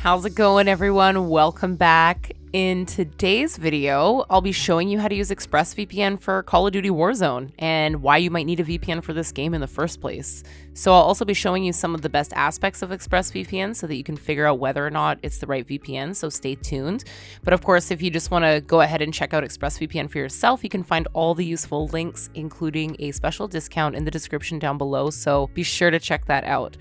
How's it going, everyone? Welcome back. In today's video, I'll be showing you how to use ExpressVPN for Call of Duty Warzone and why you might need a VPN for this game in the first place. So I'll also be showing you some of the best aspects of ExpressVPN so that you can figure out whether or not it's the right VPN, so stay tuned. But of course, if you just want to go ahead and check out ExpressVPN for yourself, you can find all the useful links, including a special discount in the description down below, so be sure to check that out.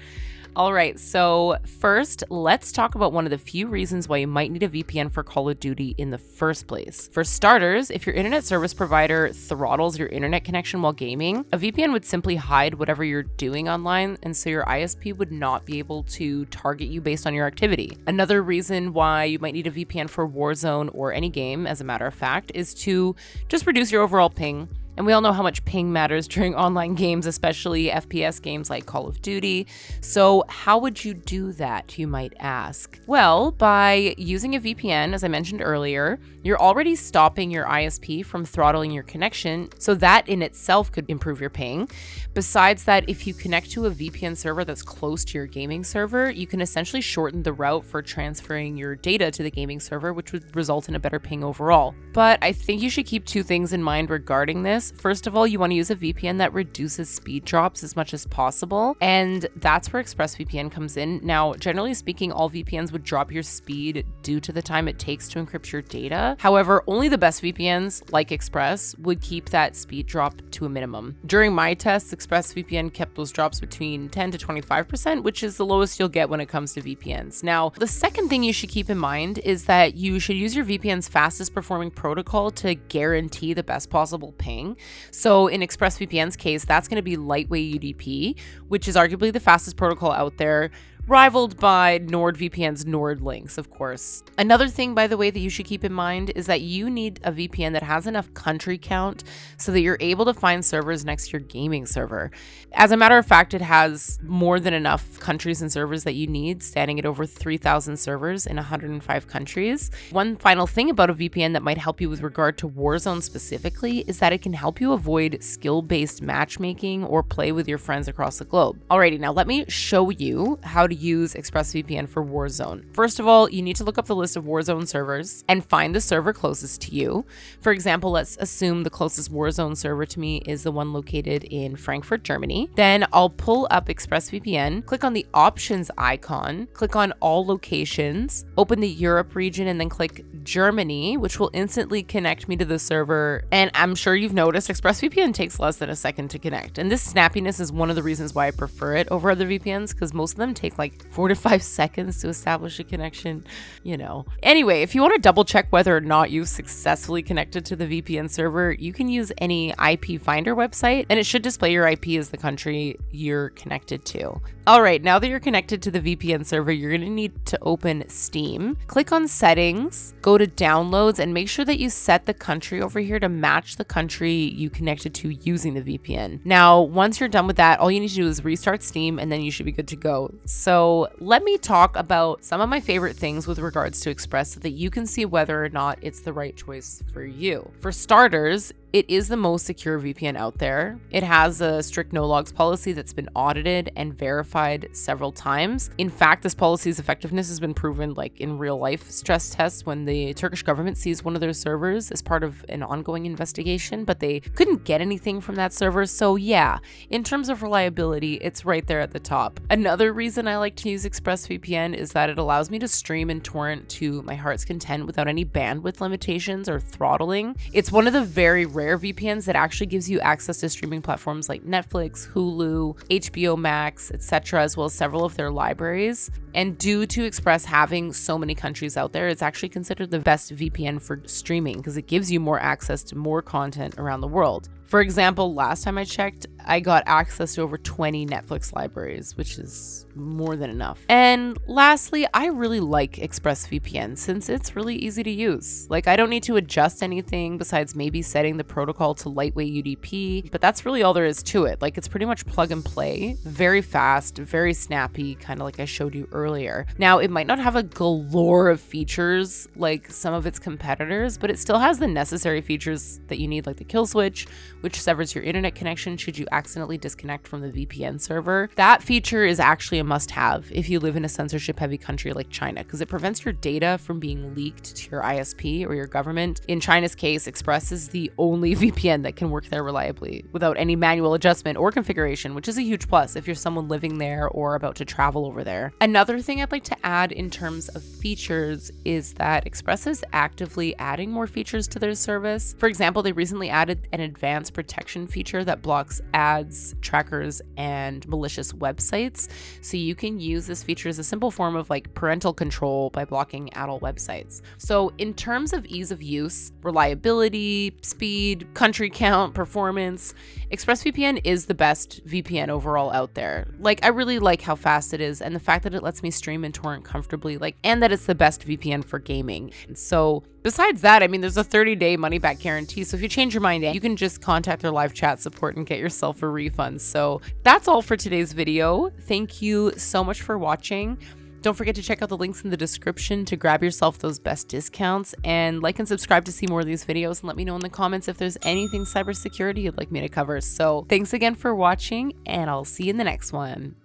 All right, so first, let's talk about one of the few reasons why you might need a VPN for Call of Duty in the first place. For starters, if your internet service provider throttles your internet connection while gaming, a VPN would simply hide whatever you're doing online, and so your ISP would not be able to target you based on your activity. Another reason why you might need a VPN for Warzone or any game, as a matter of fact, is to just reduce your overall ping. And we all know how much ping matters during online games, especially FPS games like Call of Duty. So how would you do that, you might ask? Well, by using a VPN, as I mentioned earlier, you're already stopping your ISP from throttling your connection, so that in itself could improve your ping. Besides that, if you connect to a VPN server that's close to your gaming server, you can essentially shorten the route for transferring your data to the gaming server, which would result in a better ping overall. But I think you should keep two things in mind regarding this. First of all, you want to use a VPN that reduces speed drops as much as possible, and that's where ExpressVPN comes in. Now, generally speaking, all VPNs would drop your speed due to the time it takes to encrypt your data. However, only the best VPNs, like Express, would keep that speed drop to a minimum. During my tests, ExpressVPN kept those drops between 10 to 25%, which is the lowest you'll get when it comes to VPNs. Now, the second thing you should keep in mind is that you should use your VPN's fastest performing protocol to guarantee the best possible ping. So in ExpressVPN's case, that's going to be lightweight UDP, which is arguably the fastest protocol out there, rivaled by NordVPN's Nord links, of course. Another thing, by the way, that you should keep in mind is that you need a VPN that has enough country count so that you're able to find servers next to your gaming server. As a matter of fact, it has more than enough countries and servers that you need, standing at over 3,000 servers in 105 countries. One final thing about a VPN that might help you with regard to Warzone specifically is that it can help you avoid skill-based matchmaking or play with your friends across the globe. Alrighty, now let me show you how to use ExpressVPN for Warzone. First of all, you need to look up the list of Warzone servers and find the server closest to you. For example, let's assume the closest Warzone server to me is the one located in Frankfurt, Germany. Then I'll pull up ExpressVPN, click on the options icon, click on all locations, open the Europe region, and then click Germany, which will instantly connect me to the server. And I'm sure you've noticed ExpressVPN takes less than a second to connect. And this snappiness is one of the reasons why I prefer it over other VPNs, because most of them take like 4 to 5 seconds to establish a connection, you know. Anyway, if you want to double check whether or not you've successfully connected to the VPN server, you can use any IP finder website, and it should display your IP as the country you're connected to. All right, now that you're connected to the VPN server, you're going to need to open Steam, click on settings, go to downloads, and make sure that you set the country over here to match the country you connected to using the VPN. Now, once you're done with that, all you need to do is restart Steam, and then you should be good to go. So let me talk about some of my favorite things with regards to Express so that you can see whether or not it's the right choice for you. For starters, it is the most secure VPN out there. It has a strict no logs policy that's been audited and verified several times. In fact, this policy's effectiveness has been proven like in real life stress tests when the Turkish government seized one of their servers as part of an ongoing investigation, but they couldn't get anything from that server. So yeah, in terms of reliability, it's right there at the top. Another reason I like to use ExpressVPN is that it allows me to stream and torrent to my heart's content without any bandwidth limitations or throttling. It's one of the very rare VPNs that actually gives you access to streaming platforms like Netflix, Hulu, HBO Max, etc., as well as several of their libraries. And due to Express having so many countries out there, it's actually considered the best VPN for streaming because it gives you more access to more content around the world. For example, last time I checked, I got access to over 20 Netflix libraries, which is more than enough. And lastly, I really like ExpressVPN since it's really easy to use. Like, I don't need to adjust anything besides maybe setting the protocol to lightweight UDP, but that's really all there is to it. Like, it's pretty much plug and play, very fast, very snappy, kind of like I showed you earlier. Now, it might not have a galore of features like some of its competitors, but it still has the necessary features that you need, like the kill switch, which severs your internet connection should you accidentally disconnect from the VPN server. That feature is actually a must-have if you live in a censorship-heavy country like China, because it prevents your data from being leaked to your ISP or your government. In China's case, Express is the only VPN that can work there reliably without any manual adjustment or configuration, which is a huge plus if you're someone living there or about to travel over there. Another thing I'd like to add in terms of features is that Express is actively adding more features to their service. For example, they recently added an advanced protection feature that blocks ads, trackers, and malicious websites. So you can use this feature as a simple form of like parental control by blocking adult websites. So in terms of ease of use, reliability, speed, country count, performance, ExpressVPN is the best VPN overall out there. Like, I really like how fast it is and the fact that it lets me stream and torrent comfortably, and that it's the best VPN for gaming. So besides that, I mean, there's a 30-day money-back guarantee. So if you change your mind, you can just contact their live chat support and get yourself a refund. So that's all for today's video. Thank you so much for watching. Don't forget to check out the links in the description to grab yourself those best discounts, and like and subscribe to see more of these videos, and let me know in the comments if there's anything cybersecurity you'd like me to cover. So thanks again for watching, and I'll see you in the next one.